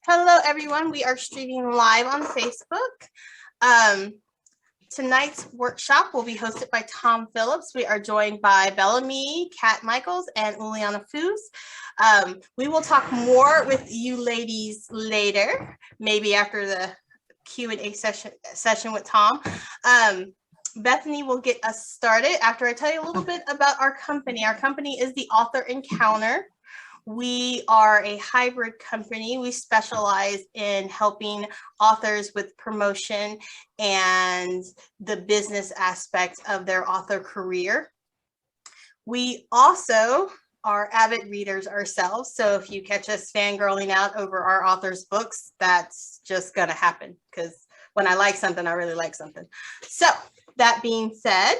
Hello, everyone. We are streaming live on Facebook. Tonight's workshop will be hosted by Tom Phillips. We are joined by Bellamy, Kat Michaels, and Uliana Foos. We will talk more with you ladies later, maybe after the Q&A session with Tom. Bethany will get us started after I tell you a little bit about our company. Our company is the Author Encounter. We are a hybrid company. We specialize in helping authors with promotion and the business aspect of their author career. We also are avid readers ourselves. So if you catch us fangirling out over our authors' books, that's just going to happen because when I like something, I really like something. So that being said,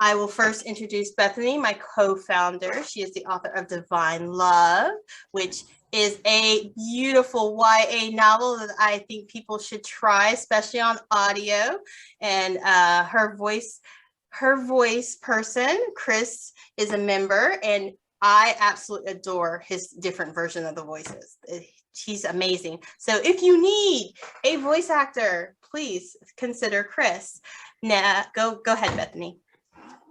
I will first introduce Bethany, my co-founder. She is the author of Divine Love, which is a beautiful YA novel that I think people should try, especially on audio. And her voice person, Chris, is a member, and I absolutely adore his different version of the voices. He's amazing. So if you need a voice actor, please consider Chris. Now, go ahead, Bethany.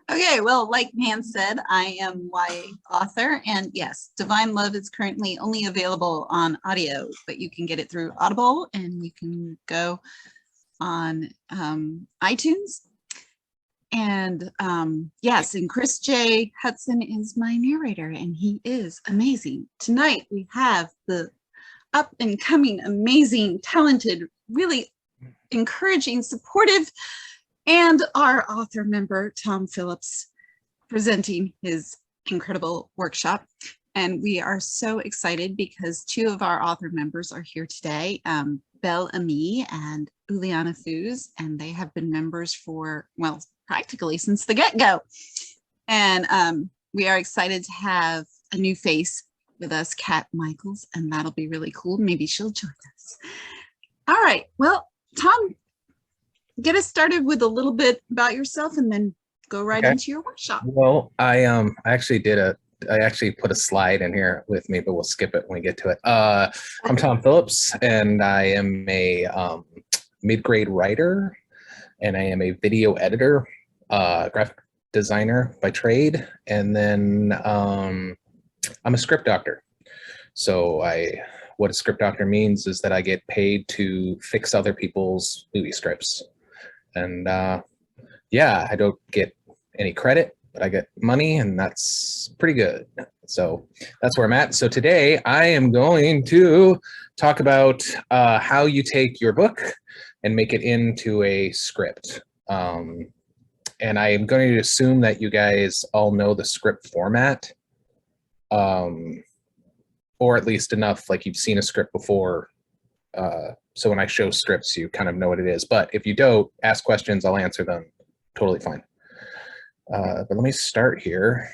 Okay, well, like Nan said, I am YA author, and yes, Divine Love is currently only available on audio, but you can get it through Audible, and you can go on iTunes. And yes, and Chris J. Hudson is my narrator, and he is amazing. Tonight, we have the up and coming, amazing, talented, really encouraging, supportive, and our author member, Tom Phillips, presenting his incredible workshop. And we are so excited because two of our author members are here today, Bellamy and Uliana Foos, and they have been members for, well, practically since the get-go. And we are excited to have a new face with us, Kat Michaels, and that'll be really cool. Maybe she'll join us. All right, well, Tom, get us started with a little bit about yourself and then go right into your workshop. Well, I actually put a slide in here with me, but we'll skip it when we get to it. I'm Tom Phillips, and I am a mid-grade writer, and I am a video editor, graphic designer by trade, and then I'm a script doctor. So what a script doctor means is that I get paid to fix other people's movie scripts. And yeah, I don't get any credit, but I get money, and that's pretty good. So that's where I'm at. So today I am going to talk about how you take your book and make it into a script. And I am going to assume that you guys all know the script format, or at least enough like you've seen a script before. So when I show scripts, you kind of know what it is. But if you don't, ask questions, I'll answer them. Totally fine. But let me start here.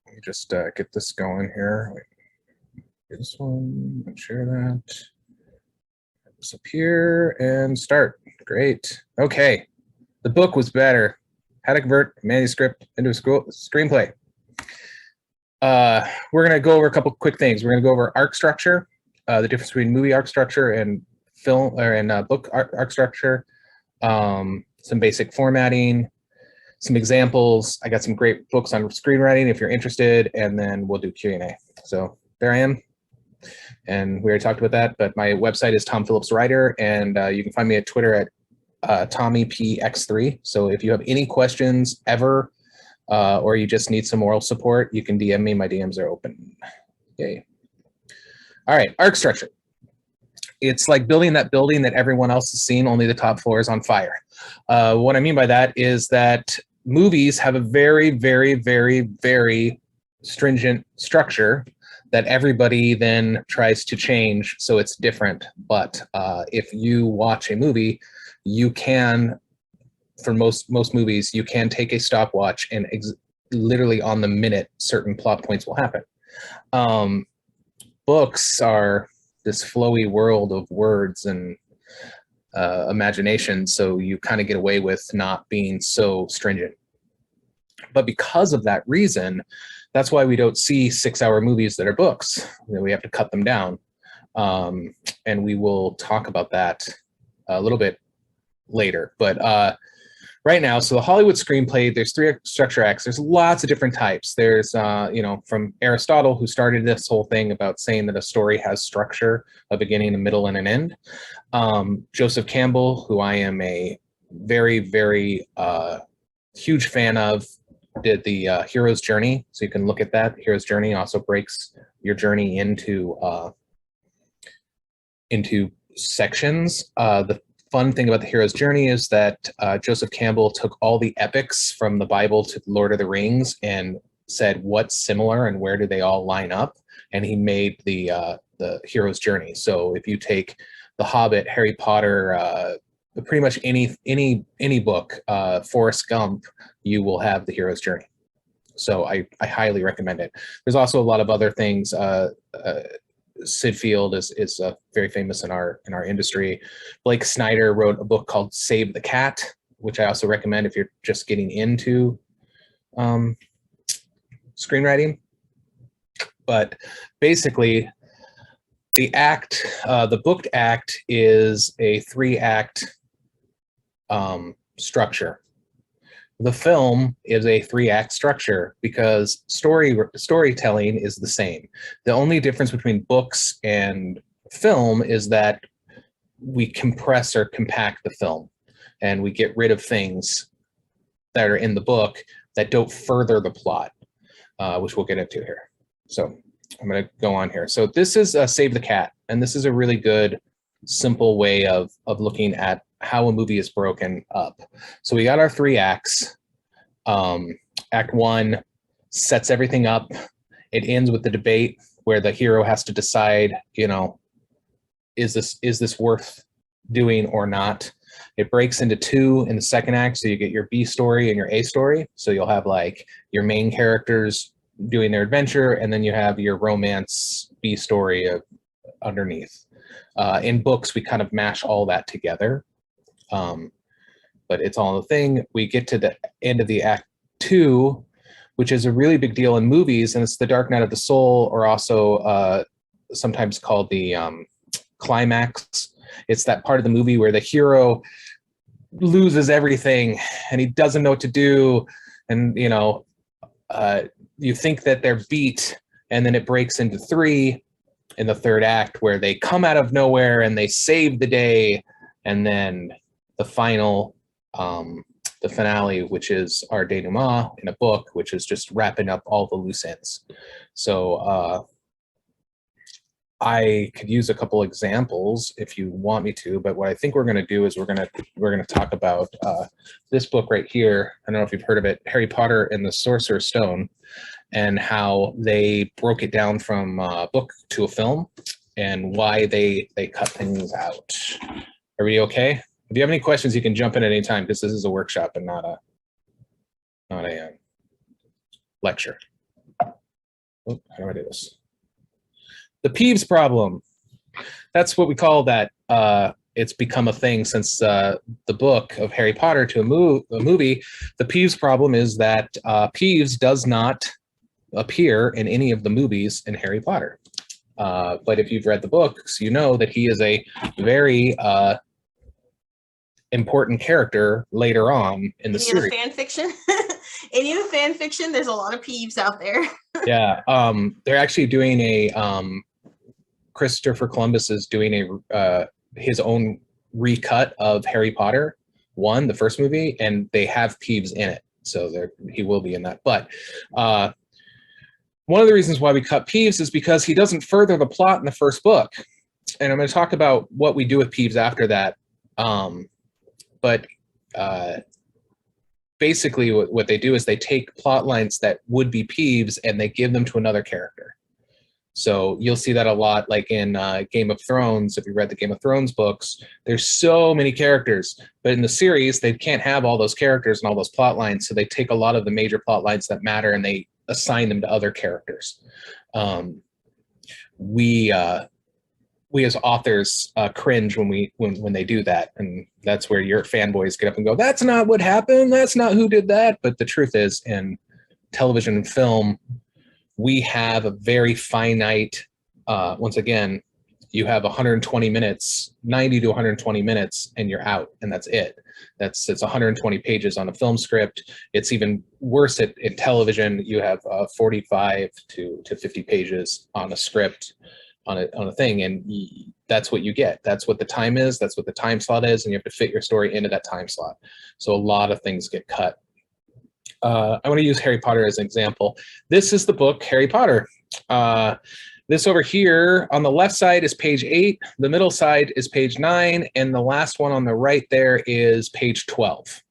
Let me just get this going here. Wait, this one, share that. This up here and start. Great. Okay. The book was better. How to convert a manuscript into a screenplay. We're going to go over a couple quick things. We're going to go over arc structure. The difference between movie arc structure and film or book arc structure, some basic formatting, some examples. I got some great books on screenwriting if you're interested, and then we'll do Q&A. So there I am, and we already talked about that, but my website is Tom Phillips Writer, and you can find me at Twitter at TommyPX3. So if you have any questions ever, or you just need some moral support, you can DM me. My DMs are open. Yay. All right, arc structure. It's like building that building that everyone else has seen, only the top floor is on fire. What I mean by that is that movies have a very, very, very, very stringent structure that everybody then tries to change so it's different. But if you watch a movie, you can, for most movies, you can take a stopwatch and literally on the minute, certain plot points will happen. Books are this flowy world of words and imagination, so you kind of get away with not being so stringent. But because of that reason, that's why we don't see 6-hour movies that are books. We have to cut them down. And we will talk about that a little bit later. But right now, so the Hollywood screenplay, there's 3 structure acts. There's lots of different types. There's, from Aristotle, who started this whole thing about saying that a story has structure, a beginning, a middle, and an end. Joseph Campbell, who I am a very, very huge fan of, did the hero's journey. So you can look at that. Hero's journey also breaks your journey into sections. The fun thing about the hero's journey is that Joseph Campbell took all the epics from the Bible to Lord of the Rings and said what's similar and where do they all line up, and he made the hero's journey. So if you take The Hobbit, Harry Potter, pretty much any book, Forrest Gump, you will have the hero's journey. So I highly recommend it. There's also a lot of other things. Sid Field is very famous in our industry. Blake Snyder wrote a book called Save the Cat, which I also recommend if you're just getting into screenwriting. But basically, the booked act is a 3-act structure. The film is a 3-act structure because storytelling is the same. The only difference between books and film is that we compress or compact the film, and we get rid of things that are in the book that don't further the plot, which we'll get into here. So I'm going to go on here. So this is Save the Cat, and this is a really good, simple way of looking at how a movie is broken up. So we got our 3 acts. Act 1 sets everything up. It ends with the debate where the hero has to decide, is this worth doing or not? It breaks into 2 in the 2nd act. So you get your B story and your A story. So you'll have like your main characters doing their adventure, and then you have your romance B story underneath. In books, we kind of mash all that together. But it's all the thing. We get to the end of the Act 2, which is a really big deal in movies, and it's the Dark Night of the Soul, or also sometimes called the climax. It's that part of the movie where the hero loses everything and he doesn't know what to do, and you think that they're beat, and then it breaks into 3 in the 3rd act where they come out of nowhere and they save the day, and then the final the finale, which is our denouement in a book, which is just wrapping up all the loose ends. So I could use a couple examples if you want me to, but what I think we're going to do is we're going to talk about this book right here. I don't know if you've heard of it, Harry Potter and the Sorcerer's Stone, and how they broke it down from a book to a film, and why they cut things out. Are we okay? If you have any questions, you can jump in at any time, because this is a workshop and not a lecture. Oh, how do I do this? The Peeves Problem. That's what we call that. It's become a thing since the book of Harry Potter to a movie. The Peeves Problem is that Peeves does not appear in any of the movies in Harry Potter. But if you've read the books, you know that he is a very important character later on in the series. Any of the fan fiction? Any of the fan fiction? There's a lot of Peeves out there. Yeah, they're actually doing a Christopher Columbus is doing a his own recut of Harry Potter 1, the first movie, and they have Peeves in it, so he will be in that. But one of the reasons why we cut Peeves is because he doesn't further the plot in the first book, and I'm going to talk about what we do with Peeves after that. But basically what they do is they take plot lines that would be Peeves and they give them to another character. So you'll see that a lot, like in Game of Thrones. If you read the Game of Thrones books, there's so many characters, but in the series, they can't have all those characters and all those plot lines. So they take a lot of the major plot lines that matter and they assign them to other characters. We as authors cringe when they do that, and that's where your fanboys get up and go, "That's not what happened. That's not who did that." But the truth is, in television and film, we have a very finite, once again, you have 120 minutes, 90 to 120 minutes, and you're out, and that's it. It's 120 pages on a film script. It's even worse in television. You have 45 to 50 pages on a script, on a thing, and that's what you get. That's what the time is. That's what the time slot is, and you have to fit your story into that time slot. So a lot of things get cut. I want to use Harry Potter as an example. This is the book Harry Potter. This over here on the left side is page 8, the middle side is page 9, and the last one on the right there is page 12.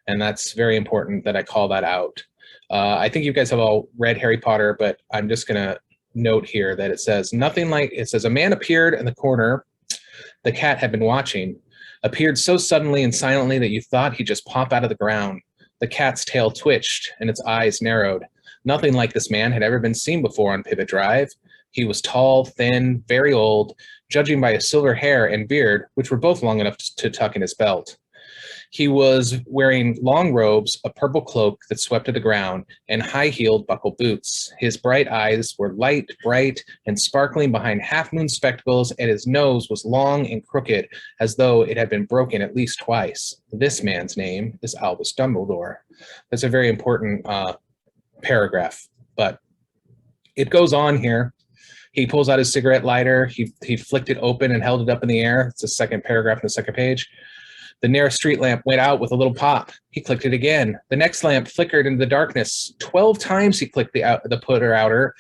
And that's very important that I call that out. I think you guys have all read Harry Potter, but I'm just going to note here that it says, a man appeared in the corner the cat had been watching, appeared so suddenly and silently that you thought he'd just pop out of the ground. The cat's tail twitched and its eyes narrowed. Nothing like this man had ever been seen before on Pivot Drive. He was tall, thin, very old, judging by his silver hair and beard, which were both long enough to tuck in his belt. He was wearing long robes, a purple cloak that swept to the ground, and high-heeled buckled boots. His bright eyes were light, bright, and sparkling behind half-moon spectacles, and his nose was long and crooked, as though it had been broken at least twice. This man's name is Albus Dumbledore. That's a very important paragraph, but it goes on here. He pulls out his cigarette lighter. He flicked it open and held it up in the air. It's the second paragraph on the second page. The nearest street lamp went out with a little pop. He clicked it again. The next lamp flickered into the darkness. 12 times he clicked the putter outer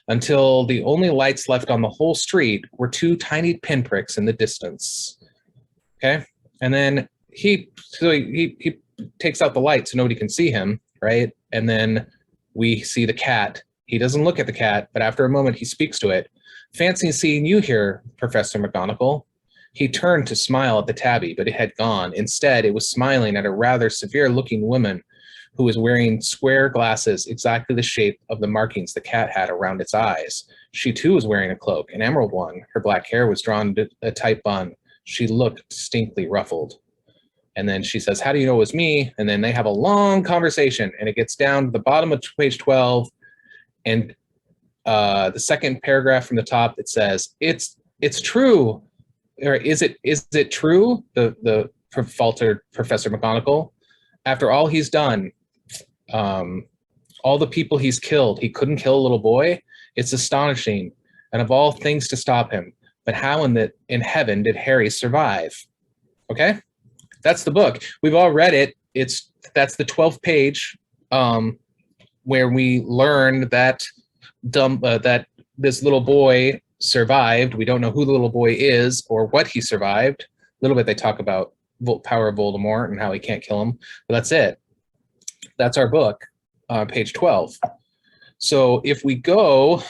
until the only lights left on the whole street were 2 tiny pinpricks in the distance. Okay, and then he takes out the light so nobody can see him, right? And then we see the cat. He doesn't look at the cat, but after a moment he speaks to it. "Fancy seeing you here, Professor McGonagall." He turned to smile at the tabby, but it had gone. Instead, it was smiling at a rather severe-looking woman who was wearing square glasses, exactly the shape of the markings the cat had around its eyes. She too was wearing a cloak, an emerald one. Her black hair was drawn to a tight bun. She looked distinctly ruffled. And then she says, "How do you know it was me?" And then they have a long conversation, and it gets down to the bottom of page 12, and the second paragraph from the top, it says, "It's true." Or is it true? The faltered Professor McGonagall. "After all he's done, all the people he's killed, he couldn't kill a little boy? It's astonishing, and of all things to stop him. But how in heaven did Harry survive?" Okay, that's the book. We've all read it. That's the 12th page, where we learn that that this little boy survived. We don't know who the little boy is or what he survived. A little bit they talk about power of Voldemort and how he can't kill him, but that's it. That's our book, page 12. So if we go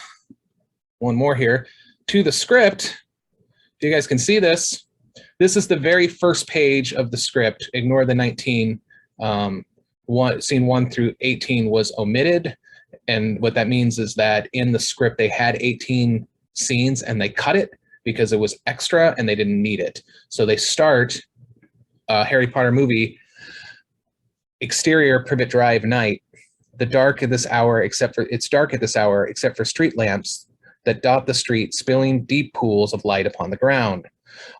one more here to the script, if you guys can see this, this is the very first page of the script. Ignore the 19. Scene 1 through 18 was omitted. And what that means is that in the script, they had 18 scenes and they cut it because it was extra and they didn't need it. So they start Harry Potter movie, exterior Privet Drive night. It's dark at this hour except for street lamps that dot the street, spilling deep pools of light upon the ground.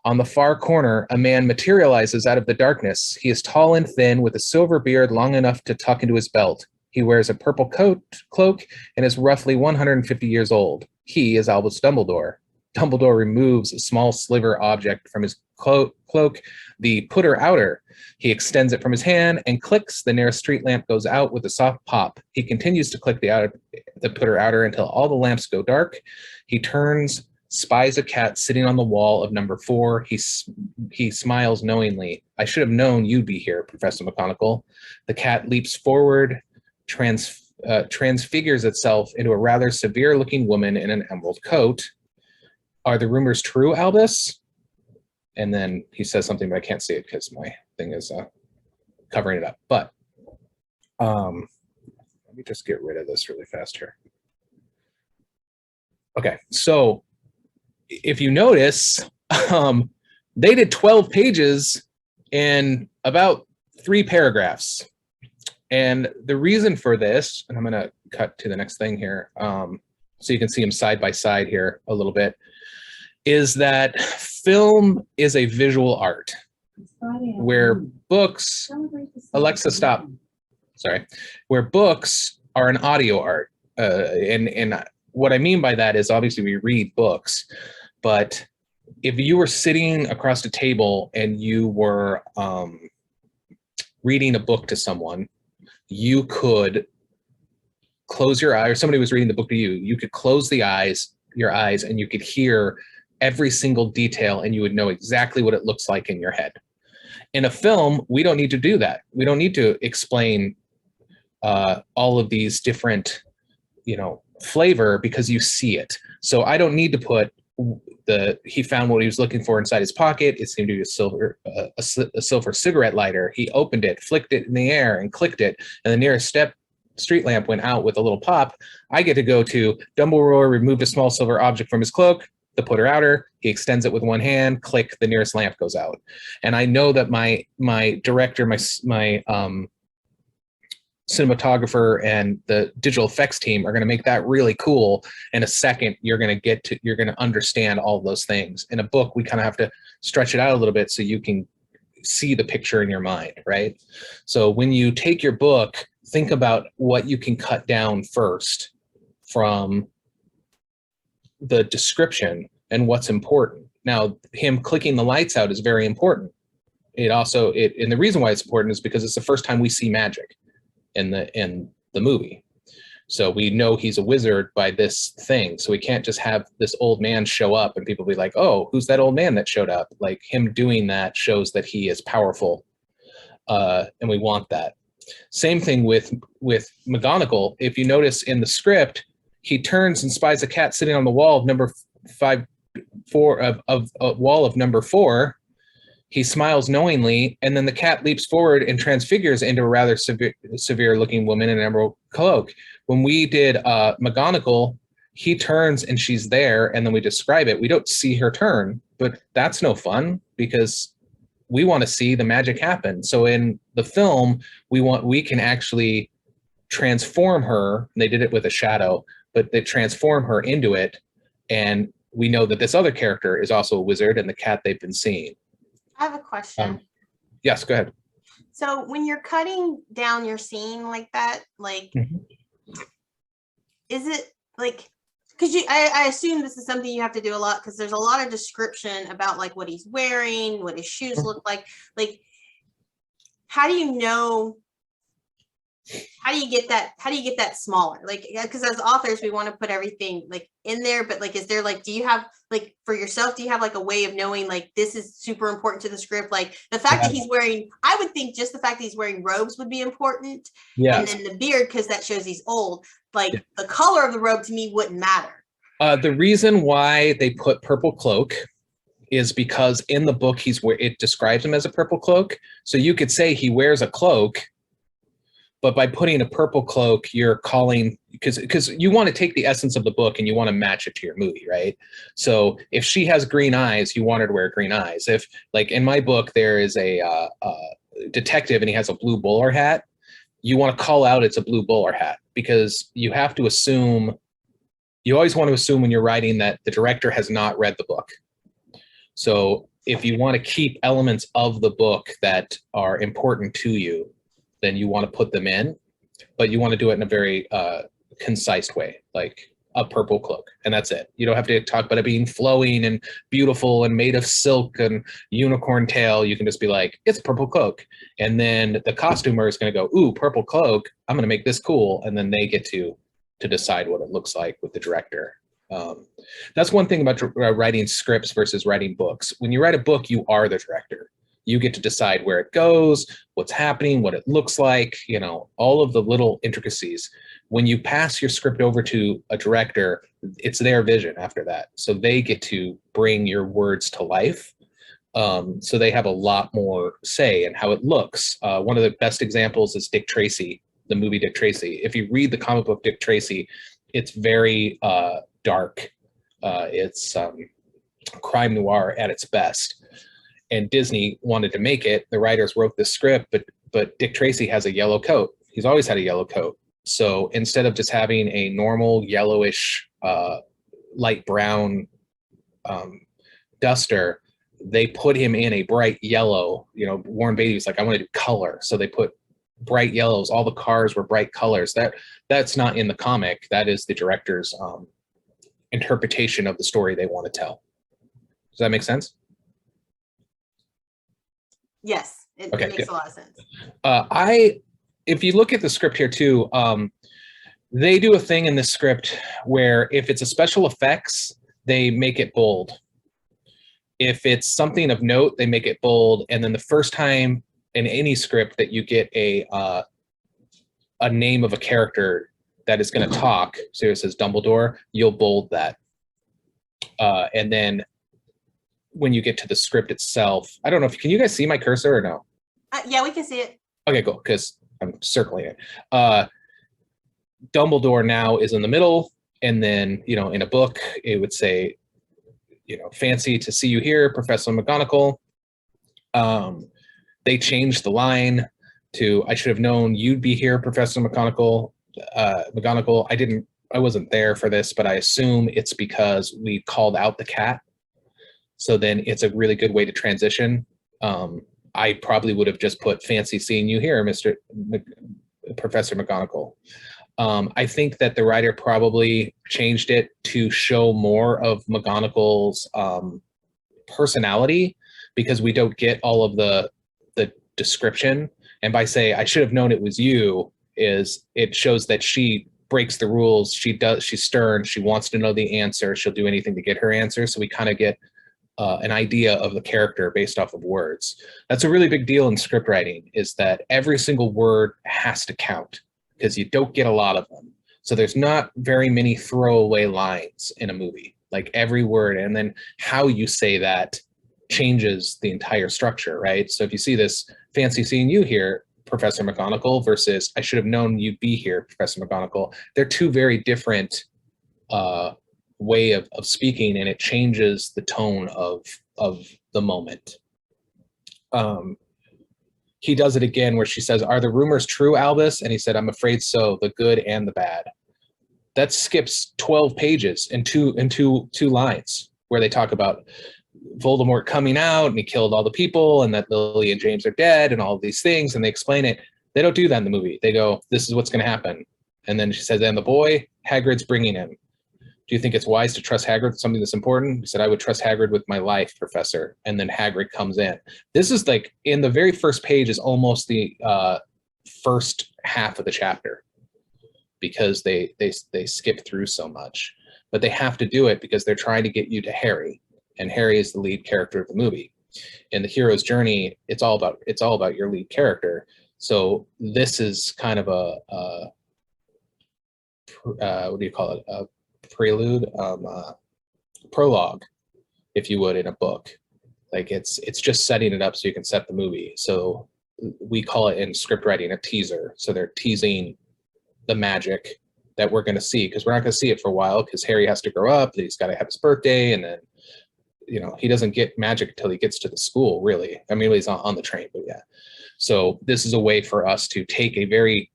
On the far corner, a man materializes out of the darkness. He is tall and thin, with a silver beard long enough to tuck into his belt. He wears a purple cloak and is roughly 150 years old. He is Albus Dumbledore. Dumbledore removes a small sliver object from his cloak, the putter outer. He extends it from his hand and clicks. The nearest street lamp goes out with a soft pop. He continues to click the putter outer until all the lamps go dark. He turns, spies a cat sitting on the wall of number 4. He smiles knowingly. "I should have known you'd be here, Professor McGonagall." The cat leaps forward, transfigures itself into a rather severe-looking woman in an emerald coat. "Are the rumors true, Albus?" And then he says something, but I can't see it because my thing is covering it up. But let me just get rid of this really fast here. Okay, so if you notice, they did 12 pages in about 3 paragraphs. And the reason for this, and I'm going to cut to the next thing here, so you can see them side by side here a little bit, is that film is a visual art, where books, Alexa, stop. Sorry, where books are an audio art. And what I mean by that is obviously we read books, but if you were sitting across the table and you were reading a book to someone, you could close your eye, or somebody was reading the book to you, you could close your eyes, and you could hear every single detail, and you would know exactly what it looks like in your head. In a film, we don't need to do that. We don't need to explain all of these different, flavor, because you see it. So I don't need to put he found what he was looking for inside his pocket. It seemed to be a silver cigarette lighter. He opened it, flicked it in the air, and clicked it, and the nearest street lamp went out with a little pop. I get to go to Dumbledore removed a small silver object from his cloak, the putter outer, he extends it with one hand, click, the nearest lamp goes out. And I know that my director, my cinematographer and the digital effects team are going to make that really cool. In a second, you're going to understand all those things. In a book, we kind of have to stretch it out a little bit so you can see the picture in your mind, right? So when you take your book, think about what you can cut down first from the description and what's important. Now, him clicking the lights out is very important. And the reason why it's important is because it's the first time we see magic in the movie. So we know he's a wizard by this thing. So we can't just have this old man show up and people be like, oh, who's that old man that showed up? Like, him doing that shows that he is powerful. And we want that. Same thing with McGonagall. If you notice in the script, he turns and spies a cat sitting on the wall of number 4. He smiles knowingly, and then the cat leaps forward and transfigures into a rather severe looking woman in an emerald cloak. When we did McGonagall, he turns and she's there, and then we describe it. We don't see her turn, but that's no fun because we want to see the magic happen. So in the film, we can actually transform her. And they did it with a shadow, but they transform her into it, and we know that this other character is also a wizard and the cat they've been seeing. I have a question. Yes, go ahead. So when you're cutting down your scene like that, like, is it like, because I assume this is something you have to do a lot because there's a lot of description about like what he's wearing, what his shoes look like. Like, how do you know? How do you get that smaller? Like, because as authors, we want to put everything like in there, but like, is there like, do you have like for yourself, do you have like a way of knowing like this is super important to the script? Like the fact that he's wearing, I would think just the fact that he's wearing robes would be important. Yeah. And then the beard, because that shows he's old. Like the color of the robe to me wouldn't matter. The reason why they put purple cloak is because in the book it describes him as a purple cloak. So you could say he wears a cloak, but by putting a purple cloak, you're calling, because you want to take the essence of the book and you want to match it to your movie, right? So if she has green eyes, you want her to wear green eyes. If, like in my book, there is a detective and he has a blue bowler hat, you want to call out it's a blue bowler hat, because you have to assume, you always want to assume when you're writing that the director has not read the book. So if you want to keep elements of the book that are important to you, then you want to put them in, but you want to do it in a very concise way, like a purple cloak, and that's it. You don't have to talk about it being flowing and beautiful and made of silk and unicorn tail. You can just be like, it's a purple cloak. And then the costumer is going to go, ooh, purple cloak, I'm going to make this cool. And then they get to decide what it looks like with the director. That's one thing about writing scripts versus writing books. When you write a book, you are the director. You get to decide where it goes, what's happening, what it looks like, all of the little intricacies. When you pass your script over to a director, it's their vision after that. So they get to bring your words to life. So they have a lot more say in how it looks. One of the best examples is Dick Tracy, the movie Dick Tracy. If you read the comic book Dick Tracy, it's very dark. It's crime noir at its best. And Disney wanted to make it. The writers wrote the script, but Dick Tracy has a yellow coat. He's always had a yellow coat. So instead of just having a normal yellowish, light brown duster, they put him in a bright yellow. You know, Warren Beatty was like, I want to do color, so they put bright yellows. All the cars were bright colors. That's not in the comic. That is the director's interpretation of the story they want to tell. Does that make sense? Yes, it Okay, makes good. a lot of sense. If you look at the script here too, they do a thing in this script where if it's a special effects, they make it bold. If it's something of note, they make it bold. And then the first time in any script that you get a name of a character that is going to talk, so it says Dumbledore, you'll bold that. And then when you get to the script itself, I don't know if, can you guys see my cursor or no? Yeah, we can see it. Okay, cool, because I'm circling it. Dumbledore now is in the middle, and then, you know, in a book, it would say, you know, fancy to see you here, Professor McGonagall. They changed the line to, I should have known you'd be here, Professor McGonagall. I wasn't there for this, but I assume it's because we called out the cat. So then it's a really good way to transition. I probably would have just put fancy seeing you here, Professor McGonagall. I think that the writer probably changed it to show more of McGonagall's personality, because we don't get all of the description. And by say, I should have known it was you, is it shows that she breaks the rules. She's stern. She wants to know the answer. She'll do anything to get her answer. So we kind of get an idea of the character based off of words. That's a really big deal in script writing, is that every single word has to count, because you don't get a lot of them. So there's not very many throwaway lines in a movie, like every word. And then how you say that changes the entire structure, right? So if you see this fancy seeing you here, Professor McGonagall, versus I should have known you'd be here, Professor McGonagall, they're two very different way of speaking, and it changes the tone of the moment. He does it again where she says, are the rumors true, Albus? And he said, I'm afraid so, the good and the bad. That skips 12 pages in two lines where they talk about Voldemort coming out and he killed all the people and that Lily and James are dead and all of these things, and they explain it. They don't do that in the movie. They go, this is what's going to happen. And then she says, and the boy, Hagrid's bringing him. Do you think it's wise to trust Hagrid with something that's important? He said, I would trust Hagrid with my life, Professor. And then Hagrid comes in. This is like, in the very first page is almost the first half of the chapter, because they skip through so much. But they have to do it because they're trying to get you to Harry. And Harry is the lead character of the movie. In the hero's journey, it's all about your lead character. So this is kind of a what do you call it? A prelude, prologue, if you would, in a book. Like it's just setting it up so you can set the movie. So we call it in script writing a teaser. So they're teasing the magic that we're going to see, because we're not going to see it for a while, because Harry has to grow up, he's got to have his birthday, and then, you know, he doesn't get magic until he gets to the school, really. I mean, he's on the train, but yeah. So this is a way for us to take a very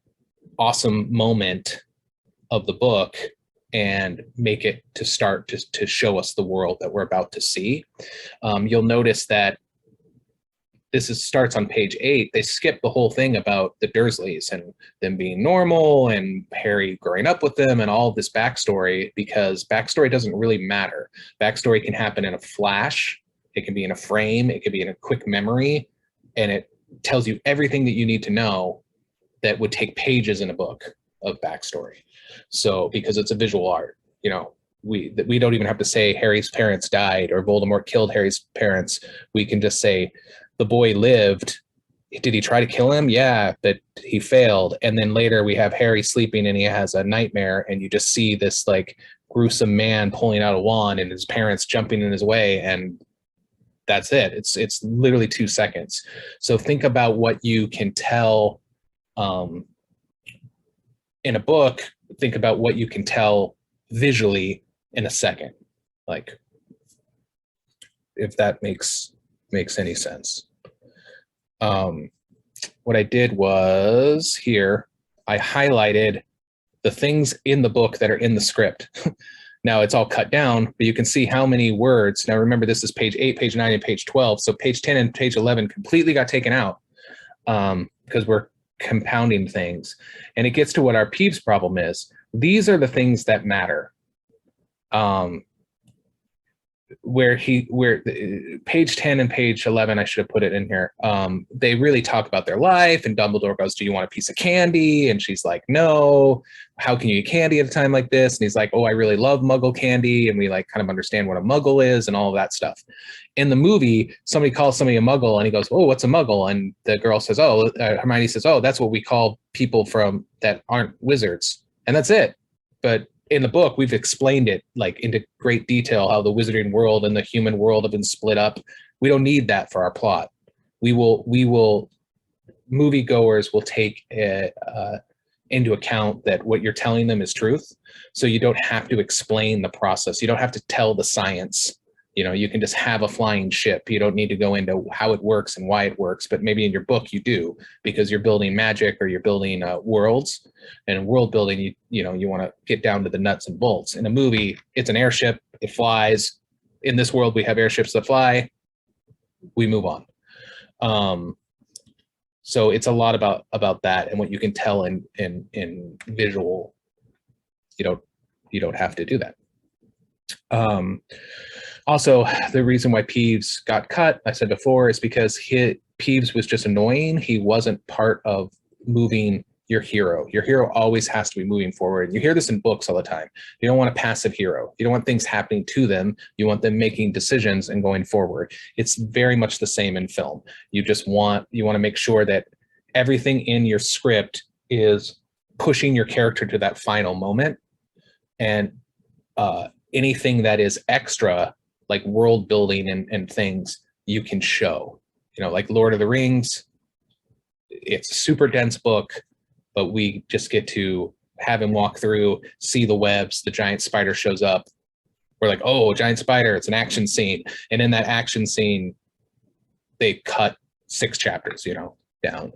awesome moment of the book and make it to start to show us the world that we're about to see. You'll notice that starts on page 8. They skip the whole thing about the Dursleys and them being normal and Harry growing up with them and all of this backstory, because backstory doesn't really matter. Backstory can happen in a flash. It can be in a frame. It could be in a quick memory. And it tells you everything that you need to know that would take pages in a book of backstory. So because it's a visual art, you know, we don't even have to say Harry's parents died or Voldemort killed Harry's parents. We can just say the boy lived. Did he try to kill him? Yeah, but he failed. And then later we have Harry sleeping and he has a nightmare, and you just see this like gruesome man pulling out a wand and his parents jumping in his way, and that's it. It's literally 2 seconds. So think about what you can tell in a book. Think about what you can tell visually in a second, like, if that makes any sense. What I did was here, I highlighted the things in the book that are in the script. Now it's all cut down, but you can see how many words. Now remember, this is page 8, page 9, and page 12. So page 10 and page 11 completely got taken out because we're compounding things. And it gets to what our Peeves problem is. These are the things that matter. Where page 10 and page 11, I should have put it in here. They really talk about their life, and Dumbledore goes, "Do you want a piece of candy?" And she's like, "No. How can you eat candy at a time like this?" And he's like, "Oh, I really love Muggle candy." And we like kind of understand what a Muggle is and all of that stuff. In the movie, somebody calls somebody a Muggle, and he goes, "Oh, what's a Muggle?" And the girl says, Hermione says, "Oh, that's what we call people from that aren't wizards," and that's it. But in the book, we've explained it like into great detail how the wizarding world and the human world have been split up. We don't need that for our plot. Moviegoers will take into account that what you're telling them is truth. So you don't have to explain the process. You don't have to tell the science. You know, you can just have a flying ship. You don't need to go into how it works and why it works, but maybe in your book you do, because you're building magic or you're building worlds. And in world building, you want to get down to the nuts and bolts. In a movie, it's an airship, it flies. In this world, we have airships that fly. We move on. So it's a lot about that and what you can tell in visual. You don't have to do that. Also, the reason why Peeves got cut, I said before, is because Peeves was just annoying. He wasn't part of moving your hero. Your hero always has to be moving forward. You hear this in books all the time. You don't want a passive hero. You don't want things happening to them. You want them making decisions and going forward. It's very much the same in film. You want to make sure that everything in your script is pushing your character to that final moment, and anything that is extra, like world building and things, you can show. Like Lord of the Rings, it's a super dense book, but we just get to have him walk through, see the webs, the giant spider shows up. We're like, oh, giant spider, it's an action scene. And in that action scene, they cut 6 chapters, down.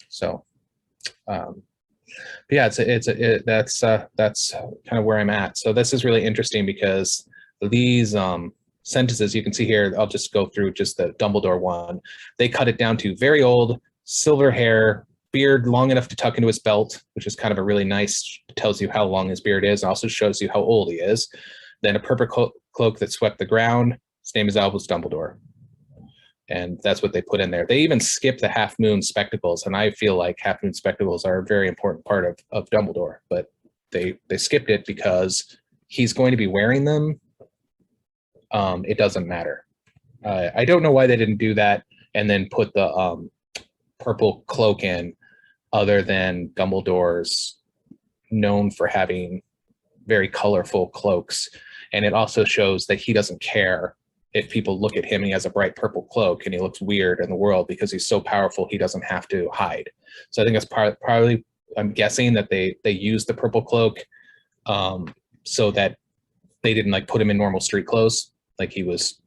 So, yeah, that's kind of where I'm at. So this is really interesting because these sentences you can see here, I'll just go through just the Dumbledore one. They cut it down to very old, silver hair, beard long enough to tuck into his belt, which is kind of a really nice, tells you how long his beard is, and also shows you how old he is. Then a purple cloak that swept the ground. His name is Albus Dumbledore. And that's what they put in there. They even skip the half moon spectacles, and I feel like half moon spectacles are a very important part of Dumbledore, but they skipped it because he's going to be wearing them. It doesn't matter. I don't know why they didn't do that and then put the purple cloak in, other than Dumbledore's known for having very colorful cloaks. And it also shows that he doesn't care if people look at him and he has a bright purple cloak and he looks weird in the world, because he's so powerful he doesn't have to hide. So I think that's probably, I'm guessing that they used the purple cloak so that they didn't like put him in normal street clothes, like he was,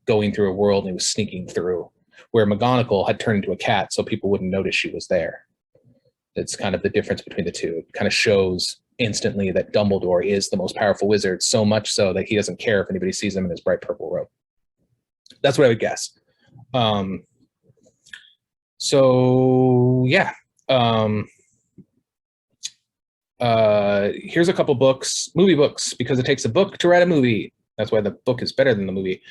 going through a world and he was sneaking through, where McGonagall had turned into a cat so people wouldn't notice she was there. It's kind of the difference between the two. It kind of shows instantly that Dumbledore is the most powerful wizard, so much so that he doesn't care if anybody sees him in his bright purple robe. That's what I would guess. So yeah. Here's a couple books, movie books, because it takes a book to write a movie. That's why the book is better than the movie.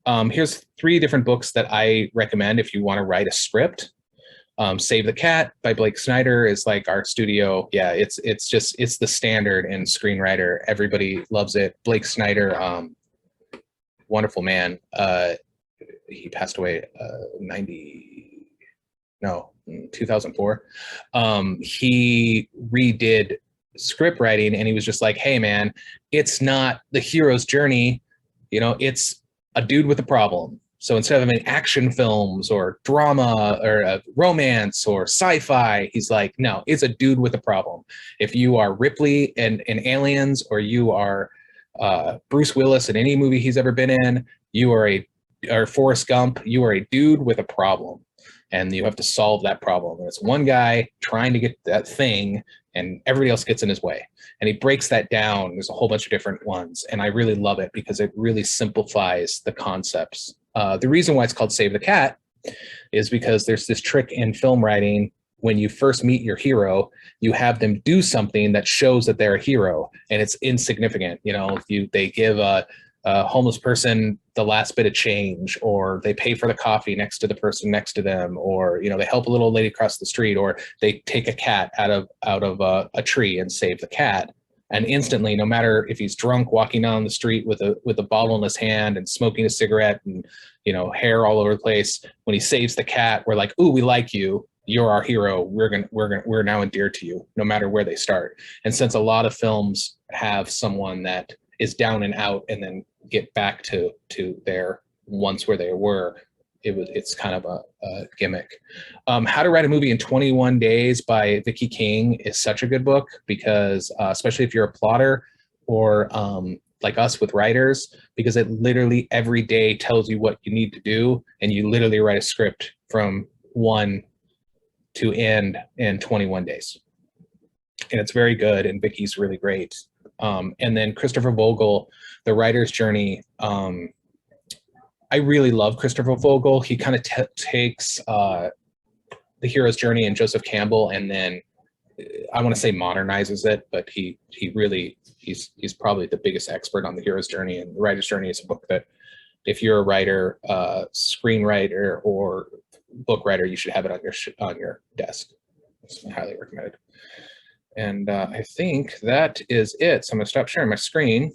Here's 3 different books that I recommend if you want to write a script. Save the Cat by Blake Snyder is like our studio. Yeah, it's the standard in screenwriter. Everybody loves it. Blake Snyder, wonderful man. He passed away 2004. He redid script writing, and he was just like, hey man, it's not the hero's journey, it's a dude with a problem. So instead of having action films or drama or romance or sci-fi, he's like, no, it's a dude with a problem. If you are Ripley in Aliens, or you are Bruce Willis in any movie he's ever been in, you are or Forrest Gump, you are a dude with a problem. and you have to solve that problem. And it's one guy trying to get that thing, and everybody else gets in his way. And he breaks that down. There's a whole bunch of different ones, and I really love it because it really simplifies the concepts. The reason why it's called Save the Cat is because there's this trick in film writing. When you first meet your hero, you have them do something that shows that they're a hero, and it's insignificant. You know, they give a homeless person the last bit of change, or they pay for the coffee next to the person next to them, or, you know, they help a little lady cross the street, or they take a cat out of a tree and save the cat. And instantly, no matter if he's drunk, walking down the street with a bottle in his hand and smoking a cigarette and, you know, hair all over the place, when he saves the cat, we're like, ooh, we like you. You're our hero. We're now endeared to you, no matter where they start. And since a lot of films have someone that is down and out and then get back to their once where they were, it's kind of a gimmick. How to Write a Movie in 21 Days by Vicky King is such a good book because especially if you're a plotter or like us with writers, because it literally every day tells you what you need to do, and you literally write a script from one to end in 21 days. And it's very good, and Vicky's really great. And then Christopher Vogel, The Writer's Journey. I really love Christopher Vogel. He kind of takes the hero's journey and Joseph Campbell, and then I want to say modernizes it, but he's probably the biggest expert on the hero's journey. And The Writer's Journey is a book that if you're a writer, screenwriter, or book writer, you should have it on your desk. It's highly recommended. And I think that is it. So I'm going to stop sharing my screen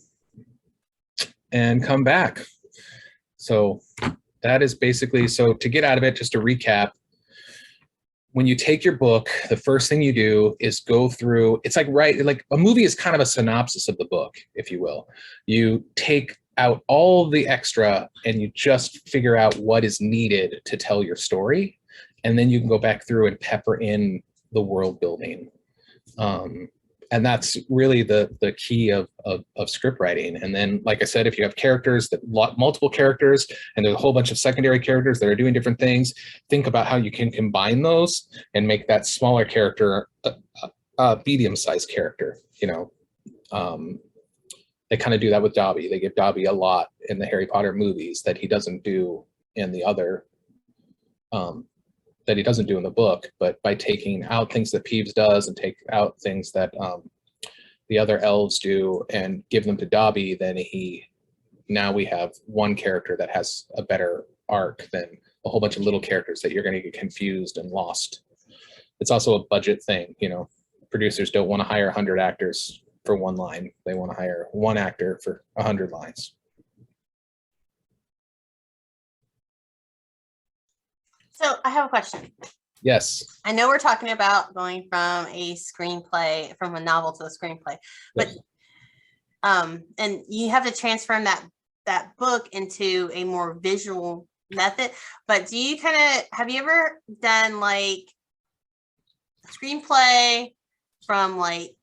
and come back. So that is basically, so to get out of it, just to recap, when you take your book, the first thing you do is go through, it's like a movie is kind of a synopsis of the book, if you will. You take out all the extra and you just figure out what is needed to tell your story. And then you can go back through and pepper in the world building. And that's really the key of script writing. And then, like I said, if you have characters, multiple characters, and there's a whole bunch of secondary characters that are doing different things, think about how you can combine those and make that smaller character a medium-sized character. You know, they kind of do that with Dobby. They give Dobby a lot in the Harry Potter movies that he doesn't do in the other that he doesn't do in the book, but by taking out things that Peeves does and take out things that the other elves do and give them to Dobby, then now we have one character that has a better arc than a whole bunch of little characters that you're going to get confused and lost. It's also a budget thing. You know, producers don't want to hire 100 actors for one line. They want to hire one actor for 100 lines. So I have a question. Yes. I know we're talking about going from a screenplay, from a novel to a screenplay, but Yes. And you have to transform that book into a more visual method. But do you have you ever done like a screenplay from like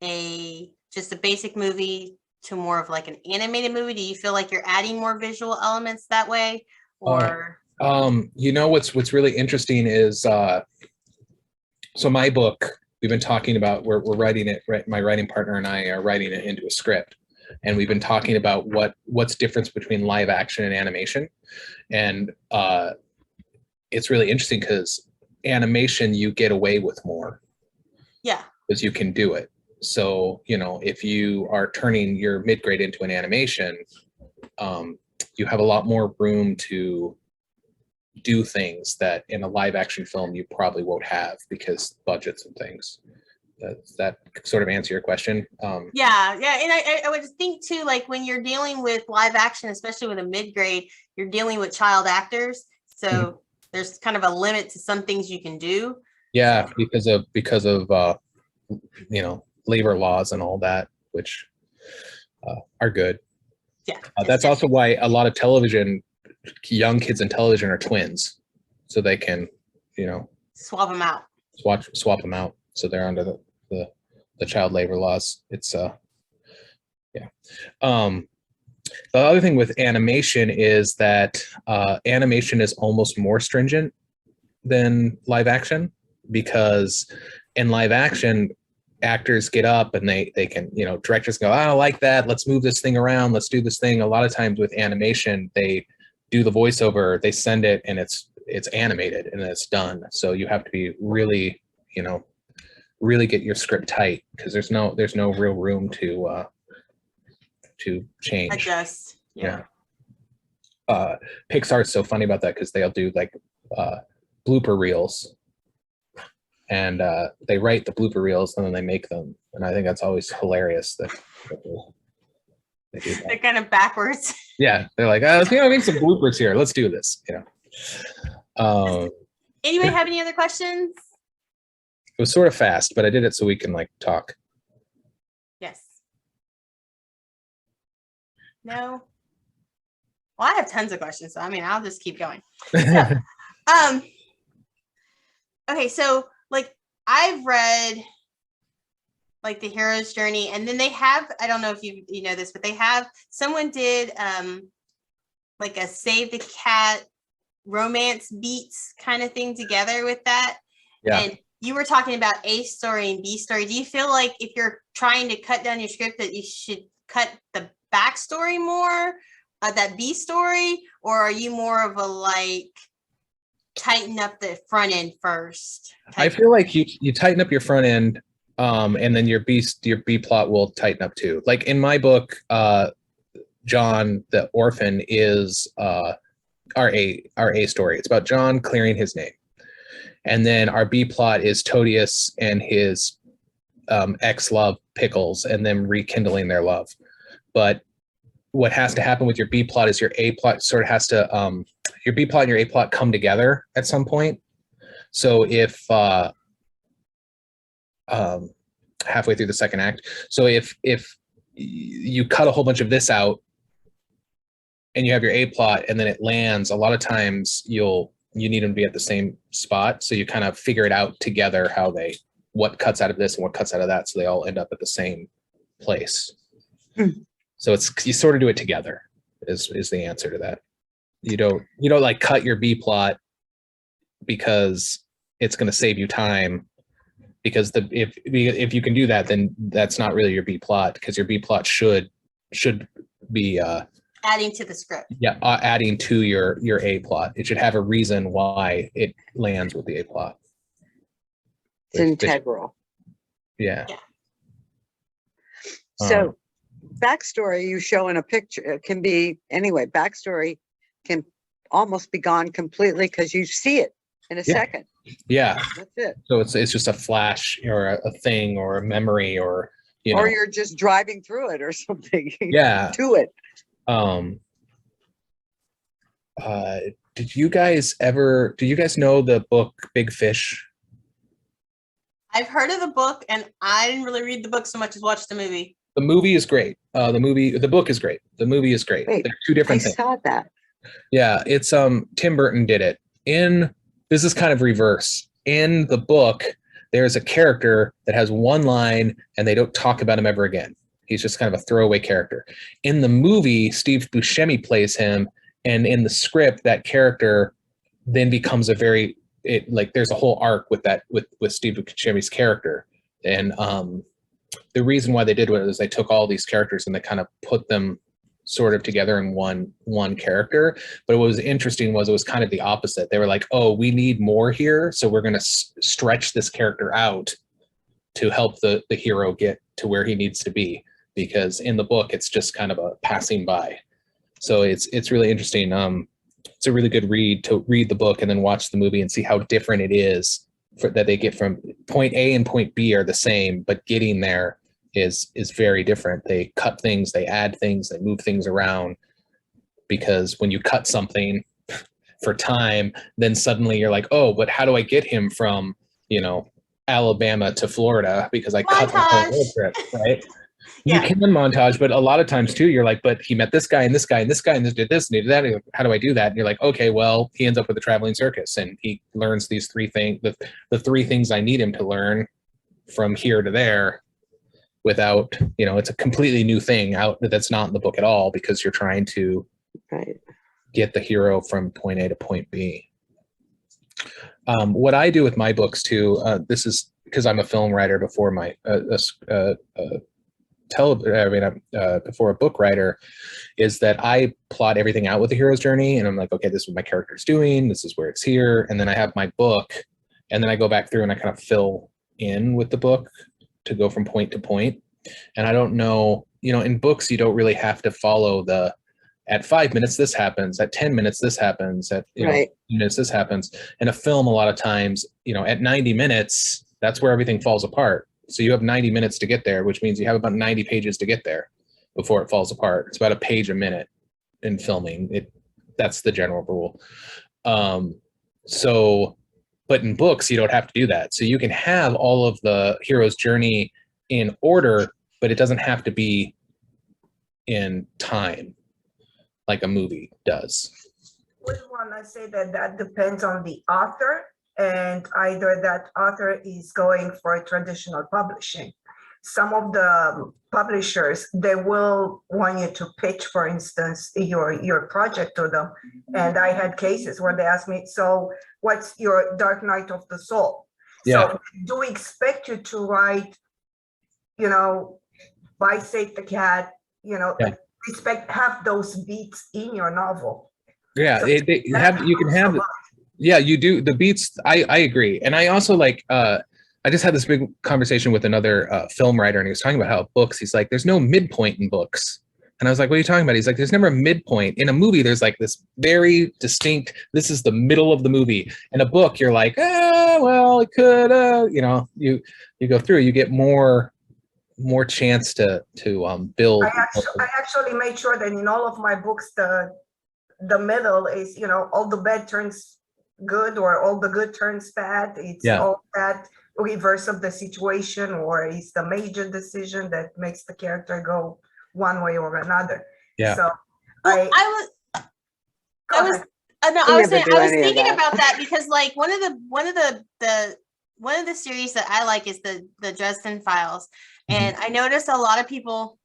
just a basic movie to more of like an animated movie? Do you feel like you're adding more visual elements that way, or? You know, what's really interesting is, so my book, we've been talking about, we're writing it, right? My writing partner and I are writing it into a script. And we've been talking about what's difference between live action and animation. And it's really interesting because animation, you get away with more. Yeah. Because you can do it. So, you know, if you are turning your mid-grade into an animation, you have a lot more room to do things that in a live action film you probably won't have because budgets and things. Does that sort of answer your question? Yeah. And I would think too, like when you're dealing with live action, especially with a mid-grade, you're dealing with child actors. So there's kind of a limit to some things you can do. Yeah, because of you know, labor laws and all that, which are good. Yeah. That's also why a lot of young kids in television are twins, so they can, you know, swap them out. Swap them out, so they're under the child labor laws. It's yeah. The other thing with animation is that animation is almost more stringent than live action, because in live action, actors get up and they can, directors go, I don't like that, let's move this thing around, let's do this thing. A lot of times with animation, they do the voiceover, they send it, and it's animated and it's done. So you have to be really, really get your script tight, because there's no real room to change. Adjust. Yeah. Pixar's so funny about that, because they'll do like blooper reels, and they write the blooper reels and then they make them, and I think that's always hilarious that they do that. They're kind of backwards. Yeah, they're like, let's make some bloopers here, let's do this. Anybody have any other questions? It was sort of fast, but I did it so we can like talk. Yes. No. Well, I have tons of questions, so I'll just keep going. So, okay, so like I've read like the hero's journey, and then they have, I don't know if you know this, but they have, someone did like a Save the Cat romance beats kind of thing together with that. Yeah. And you were talking about A story and B story. Do you feel like if you're trying to cut down your script that you should cut the backstory more, that B story, or are you more of a like tighten up the front end first? I feel like you tighten up your front end, and then your B plot will tighten up too. Like in my book, John the orphan is our A story. It's about John clearing his name. And then our B plot is Todius and his ex-love Pickles, and them rekindling their love. But what has to happen with your B plot is your A plot sort of has to, your B plot and your A plot come together at some point. So if halfway through the second act, so if you cut a whole bunch of this out and you have your A plot and then it lands, a lot of times you need them to be at the same spot. So you kind of figure it out together what cuts out of this and what cuts out of that, so they all end up at the same place. So you sort of do it together is the answer to that. You don't like cut your B plot because it's going to save you time, because if you can do that, then that's not really your B plot, because your B plot should be adding to the script. Yeah, adding to your A plot. It should have a reason why it lands with the A plot. It's integral. Yeah. So backstory you show in a picture, it can be anyway, backstory can almost be gone completely because you see it in a second. Yeah. That's it. So it's just a flash or a thing or a memory, or or you're just driving through it or something. Yeah. To it. Did you guys know the book Big Fish? I've heard of the book, and I didn't really read the book so much as watch the movie. The movie is great. The book is great. The movie is great. Wait, they're two different things. I saw that. Yeah, it's Tim Burton did it. This is kind of reverse. In the book, there's a character that has one line and they don't talk about him ever again. He's just kind of a throwaway character. In the movie, Steve Buscemi plays him, and in the script, that character then becomes there's a whole arc with Steve Buscemi's character. And the reason why they did it is they took all these characters and they kind of put them sort of together in one character. But what was interesting was it was kind of the opposite. They were like, oh, we need more here, so we're going to stretch this character out to help the hero get to where he needs to be, because in the book it's just kind of a passing by. So it's really interesting. It's a really good read to read the book and then watch the movie and see how different it is that they get from point A and point B are the same, but getting there is very different. They cut things, they add things, they move things around, because when you cut something for time, then suddenly you're like, oh, but how do I get him from, Alabama to Florida, because I cut the whole road trip, right? Yeah. You can montage, but a lot of times too, you're like, but he met this guy and this guy and this guy and this did this and he did that. And how do I do that? And you're like, okay, well, he ends up with a traveling circus and he learns these three things, the three things I need him to learn from here to there, without, it's a completely new thing out that's not in the book at all, because you're trying to get the hero from point A to point B. What I do with my books too, this is because I'm a film writer before my before a book writer, is that I plot everything out with the hero's journey, and I'm like, okay, this is what my character's doing, this is where it's here, and then I have my book, and then I go back through and I kind of fill in with the book to go from point to point. And I don't know, in books you don't really have to follow the at 5 minutes this happens, at 10 minutes this happens, at minutes this happens. In a film, a lot of times, at 90 minutes, that's where everything falls apart. So you have 90 minutes to get there, which means you have about 90 pages to get there before it falls apart. It's about a page a minute in filming. That's the general rule. But in books, you don't have to do that. So you can have all of the hero's journey in order, but it doesn't have to be in time like a movie does. Would want to say that depends on the author, and either that author is going for traditional publishing. Some of the publishers, they will want you to pitch, for instance, your project to them. And I had cases where they asked me, so what's your Dark Night of the Soul? Yeah. So do we expect you to write, By Save the Cat, have those beats in your novel? Yeah, So you can have, yeah, you do the beats. I agree. And I also I just had this big conversation with another film writer, and he was talking about how books, he's like, there's no midpoint in books. And I was like, what are you talking about? He's like, there's never a midpoint. In a movie, there's like this very distinct, this is the middle of the movie. In a book, you're like, well, it could, you go through, you get more chance to build. I actually made sure that in all of my books, the middle is, all the bad turns good or all the good turns bad. It's all that reverse of the situation, or it's the major decision that makes the character go one way or another. Yeah. So I was thinking about that because like one of the series that I like is the Dresden Files. And I noticed a lot of people,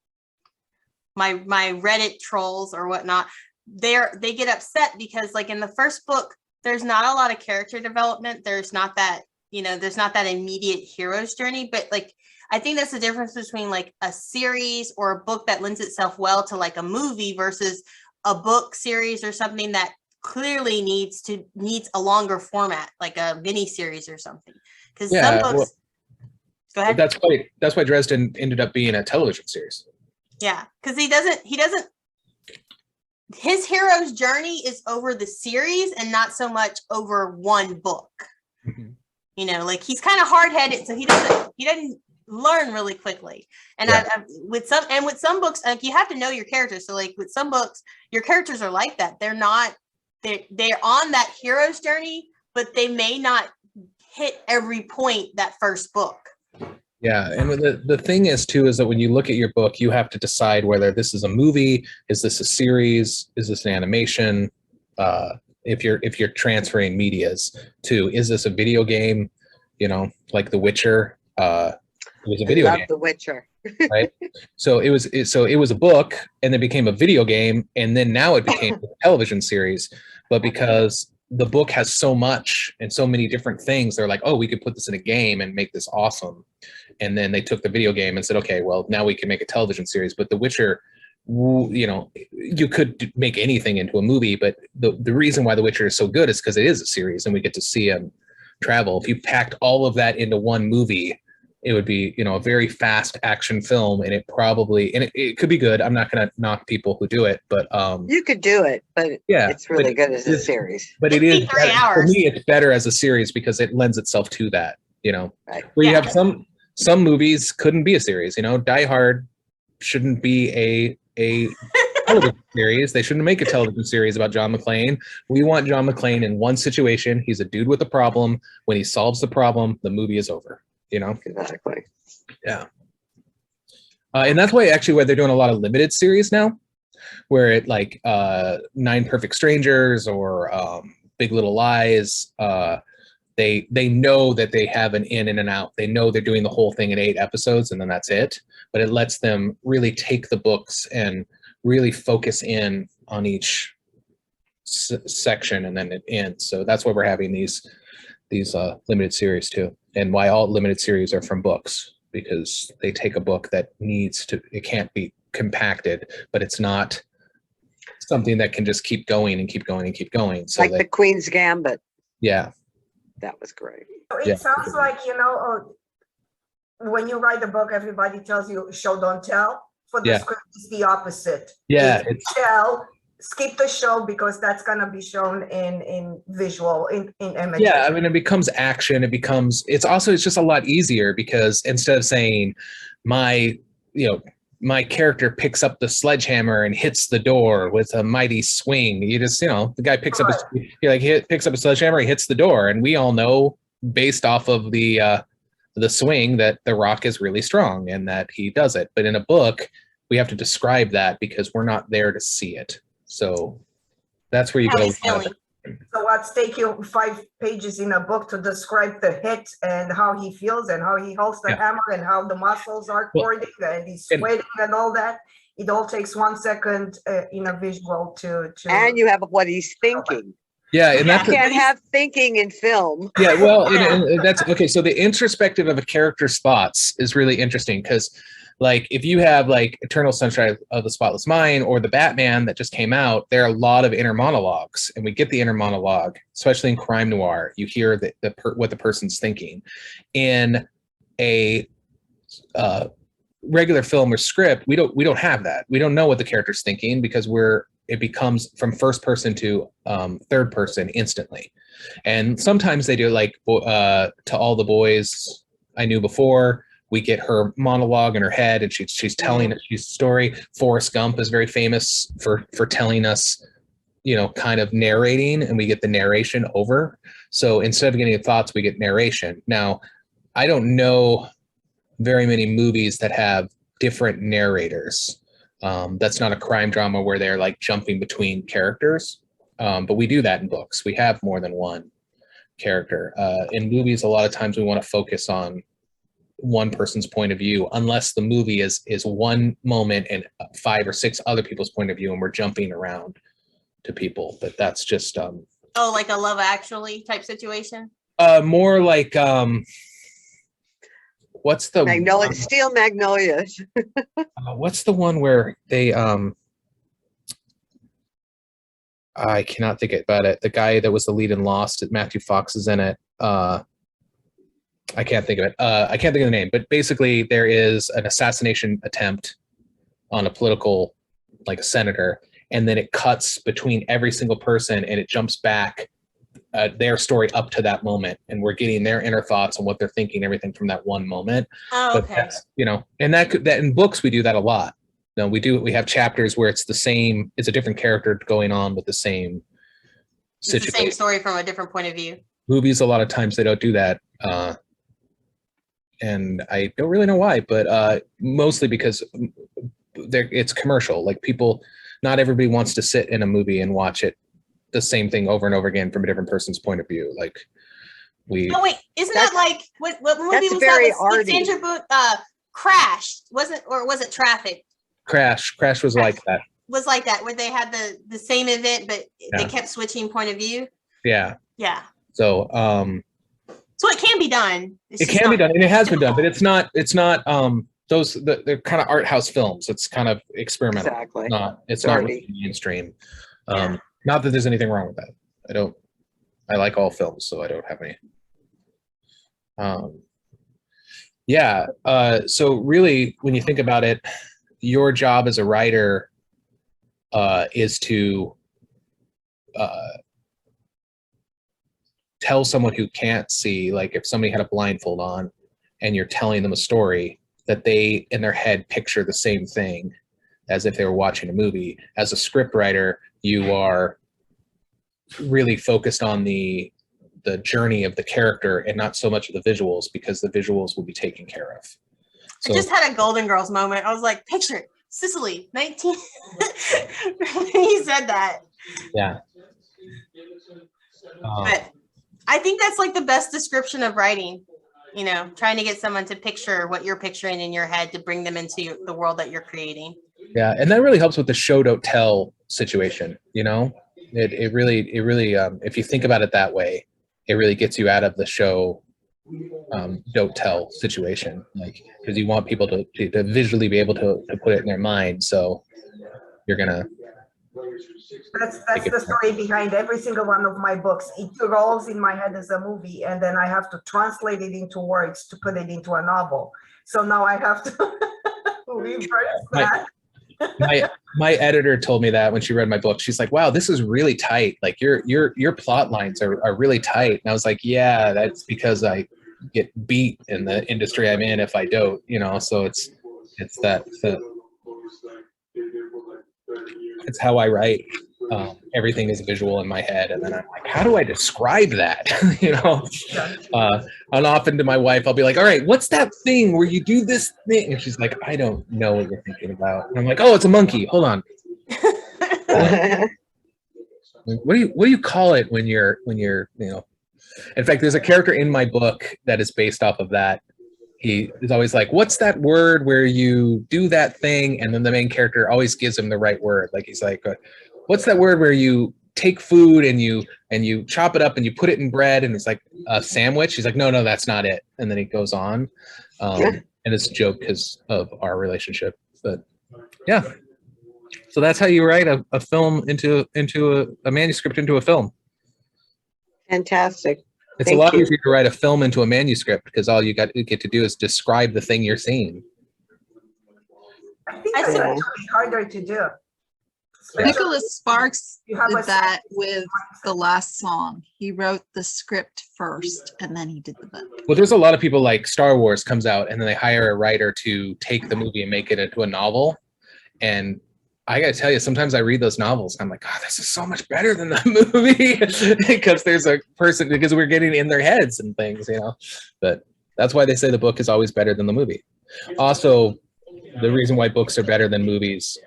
my Reddit trolls or whatnot, they get upset because like in the first book, there's not a lot of character development. There's not that immediate hero's journey, but like, I think that's the difference between like a series or a book that lends itself well to like a movie versus a book series or something that clearly needs a longer format, like a mini series or something. Because some books, go ahead. That's why Dresden ended up being a television series. Yeah, because he doesn't. His hero's journey is over the series and not so much over one book. Mm-hmm. Like he's kind of hard-headed, so he doesn't learn really quickly. And with some books, like you have to know your characters. So like with some books, your characters are like that. They're on that hero's journey, but they may not hit every point that first book. Yeah, and the thing is too is that when you look at your book, you have to decide whether this is a movie, is this a series, is this an animation? If you're transferring medias too, is this a video game? Like The Witcher. It was a video game. The Witcher. Right. So it was a book, and then became a video game, and then now it became a television series. But because the book has so much and so many different things, they're like, oh, we could put this in a game and make this awesome. And then they took the video game and said, okay, well, now we can make a television series. But The Witcher, you could make anything into a movie, but the reason why The Witcher is so good is because it is a series and we get to see him travel. If you packed all of that into one movie, it would be, a very fast action film, and it could be good. I'm not going to knock people who do it, but you could do it, but it's really good as a series. But it is for me, it's better as a series because it lends itself to that. Right. Where you have some movies couldn't be a series. Die Hard shouldn't be a television series. They shouldn't make a television series about John McClane. We want John McClane in one situation. He's a dude with a problem. When he solves the problem, the movie is over. Exactly. Yeah. And that's why they're doing a lot of limited series now, where it like 9 Perfect Strangers or Big Little Lies. They know that they have an in and an out. They know they're doing the whole thing in 8 episodes and then that's it. But it lets them really take the books and really focus in on each section, and then it ends. So that's why we're having these these limited series too, and why all limited series are from books, because they take a book that needs to, it can't be compacted, but it's not something that can just keep going and keep going and keep going. So Like the Queen's Gambit. yeah, That was great. So it Yeah. sounds like, when you write a book, everybody tells you show, don't tell. For the Yeah. script, it's the opposite. Yeah, It's tell, skip the show because that's gonna be shown in visual, in images. yeah. I mean, it becomes action. It's just a lot easier, because instead of saying my character picks up the sledgehammer and hits the door with a mighty swing, you just, the guy picks up picks up a sledgehammer, he hits the door, and we all know based off of the swing that the rock is really strong and that he does it. But in a book, we have to describe that because we're not there to see it. So that's where you How get he's a lot of feeling. it. So what's take you 5 pages in a book to describe the hit and how he feels and how he holds the Yeah. hammer and how the muscles are Well, cording and he's and- sweating and all that? It all takes 1 second in a visual to. And you have what he's thinking. Yeah, and You that's can't have thinking in film. yeah. Well, Yeah. and that's okay. So the introspective of a character's thoughts is really interesting, because, like, if you have like Eternal Sunshine of the Spotless Mind or the Batman that just came out, there are a lot of inner monologues, and we get the inner monologue, especially in crime noir. You hear what the person's thinking. In a regular film or script, we don't have that. We don't know what the character's thinking, because it becomes from first person to third person instantly. And sometimes they do, like, To All the Boys I Knew Before, we get her monologue in her head, and she's telling us she's story. Forrest Gump is very famous for telling us, kind of narrating, and we get the narration over. So instead of getting thoughts, we get narration. Now, I don't know very many movies that have different narrators. That's not a crime drama where they're like jumping between characters. But we do that in books. We have more than one character. In movies, a lot of times we want to focus on one person's point of view, unless the movie is one moment and 5 or 6 other people's point of view, and we're jumping around to people. But that's just Oh, like a Love Actually type situation? more like what's the Steel Magnolias. what's the one where they I cannot think about it. The guy that was the lead in Lost, Matthew Fox, is in it. I can't think of it. I can't think of the name, but basically there is an assassination attempt on a political, like a senator, and then it cuts between every single person, and it jumps back their story up to that moment, and we're getting their inner thoughts and what they're thinking, everything from that one moment. Oh, But okay. that's, and that in books we do that a lot. No, we have chapters where it's a different character going on with the same It's the situation. same story from a different point of view. Movies, a lot of times they don't do that. And I don't really know why, but mostly because it's commercial. Like, not everybody wants to sit in a movie and watch it the same thing over and over again from a different person's point of view. Like, Oh wait, isn't that like what movie that's was very that? Was arty. Sandra Bullock, Crash, was it Traffic? Crash was like that. Was like that, where they had the same event, but they Yeah. kept switching point of view. Yeah. Yeah. So So it can be done. It's it just can be not- done, and it has been done, but it's not they're kind of art house films. It's kind of experimental. Exactly. It's not Dirty. really mainstream. Yeah. Not that there's anything wrong with that. I like all films, so I don't have any. So really, when you think about it, your job as a writer is to tell someone who can't see, like if somebody had a blindfold on and you're telling them a story, that they in their head picture the same thing as if they were watching a movie. As a script writer, you are really focused on the journey of the character and not so much of the visuals, because the visuals will be taken care of. I just had a Golden Girls moment. I was like, picture it, Sicily, 19. He said that. Yeah. But I think that's like the best description of writing, trying to get someone to picture what you're picturing in your head to bring them into the world that you're creating. Yeah, and that really helps with the show don't tell situation. It really if you think about it that way, it really gets you out of the show don't tell situation, like, because you want people to visually be able to put it in their mind. So you're gonna. That's the story behind every single one of my books. It rolls in my head as a movie, and then I have to translate it into words to put it into a novel. So now I have to reverse that. My editor told me that when she read my book. She's like, wow, this is really tight. Like your plot lines are really tight. And I was like, yeah, that's because I get beat in the industry I'm in if I don't, you know. So it's that it's how I write. Everything is visual in my head, and then I'm like, how do I describe that? You know. And often to my wife, I'll be like, all right, what's that thing where you do this thing? And she's like, I don't know what you're thinking about. And I'm like, oh, it's a monkey. Hold on. What do you call it when you're you know? In fact, there's a character in my book that is based off of that. He is always like, what's that word where you do that thing? And then the main character always gives him the right word. Like, he's like, what's that word where you take food and you chop it up and you put it in bread? And it's like a sandwich. He's like, no, that's not it. And then he goes on. And it's a joke because of our relationship. But yeah. So that's how you write a film into a manuscript into a film. Fantastic. It's Thank a lot you. easier to write a film into a manuscript because all you get to do is describe the thing you're seeing. I think I that's see. actually harder to do. Nicholas Sparks You have did a that sentence. with The Last Song. He wrote the script first and then he did the book. Well, there's a lot of people, like Star Wars comes out and then they hire a writer to take the movie and make it into a novel. And I gotta tell you, sometimes I read those novels and I'm like, God, this is so much better than the movie because there's a person, because we're getting in their heads and things, you know. But that's why they say the book is always better than the movie. Also, the reason why books are better than movies,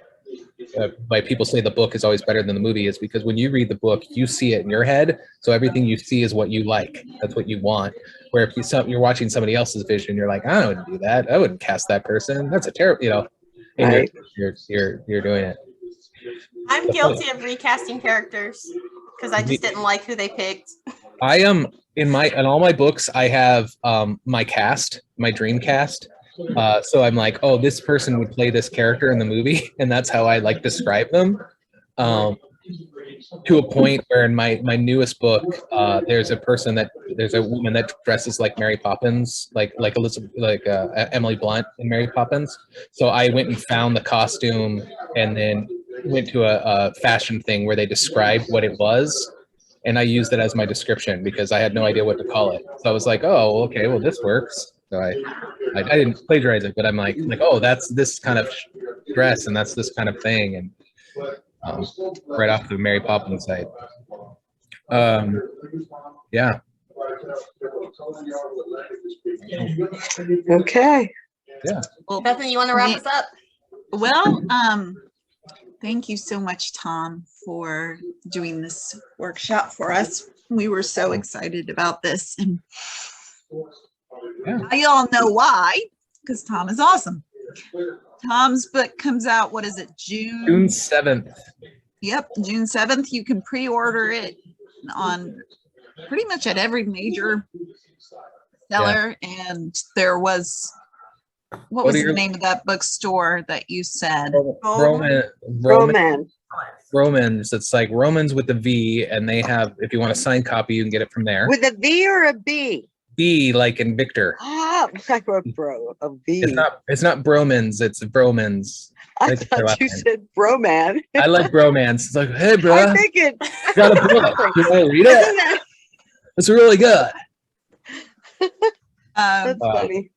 why people say the book is always better than the movie, is because when you read the book, you see it in your head. So everything you see is what you like. That's what you want. Where if you're watching somebody else's vision, you're like, I wouldn't do that. I wouldn't cast that person. That's a terrible, you know. And Right. you're doing it. I'm guilty of recasting characters because I just didn't like who they picked. I am in all my books. I have my cast, my dream cast. So I'm like, oh, this person would play this character in the movie, and that's how I like describe them. To a point where in my newest book, there's a woman that dresses like Mary Poppins, like Elizabeth, like Emily Blunt in Mary Poppins. So I went and found the costume, and then went to a fashion thing where they described what it was, and I used it as my description because I had no idea what to call it. So I was like, oh, okay, well this works. So I didn't plagiarize it, but I'm like, oh, that's this kind of dress, and that's this kind of thing, and right off the Mary Poppins site. Yeah. Okay. Yeah. Well, Bethany, you want to wrap us up? well, thank you so much, Tom, for doing this workshop for us. We were so excited about this, and Yeah. now you all know why, because Tom is awesome. Tom's book comes out, what is it, June 7th. Yep, June 7th. You can pre-order it on pretty much at every major seller. And there was, what was the name of that bookstore that you said? Romans. It's like Romans with a V, and they have, if you want a signed copy, you can get it from there. With a V or a B? B, like in Victor. Ah, I wrote a V. It's not Bromans, it's Bromans. I thought you said Broman. I like bromance. It's like, hey, bro, I think it. got a book. You want to read it? It's really good. That's funny.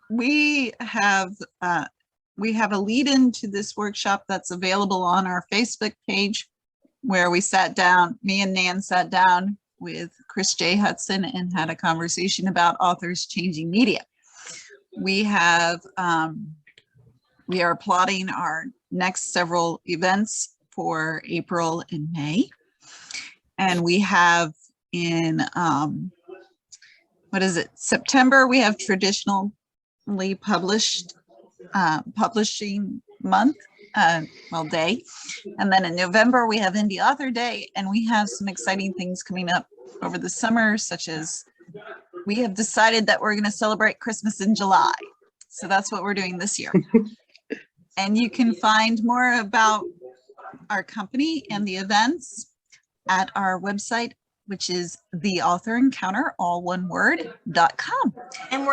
We have a lead into this workshop that's available on our Facebook page, where we sat down, me and Nan sat down with Chris J. Hudson and had a conversation about authors changing media. We have, we are plotting our next several events for April and May. And we have in, September, we have traditionally published, publishing month. day. And then in November, we have Indie Author Day, and we have some exciting things coming up over the summer, such as we have decided that we're going to celebrate Christmas in July. So that's what we're doing this year. And you can find more about our company and the events at our website, which is theauthorencounter, all one word, .com. And we're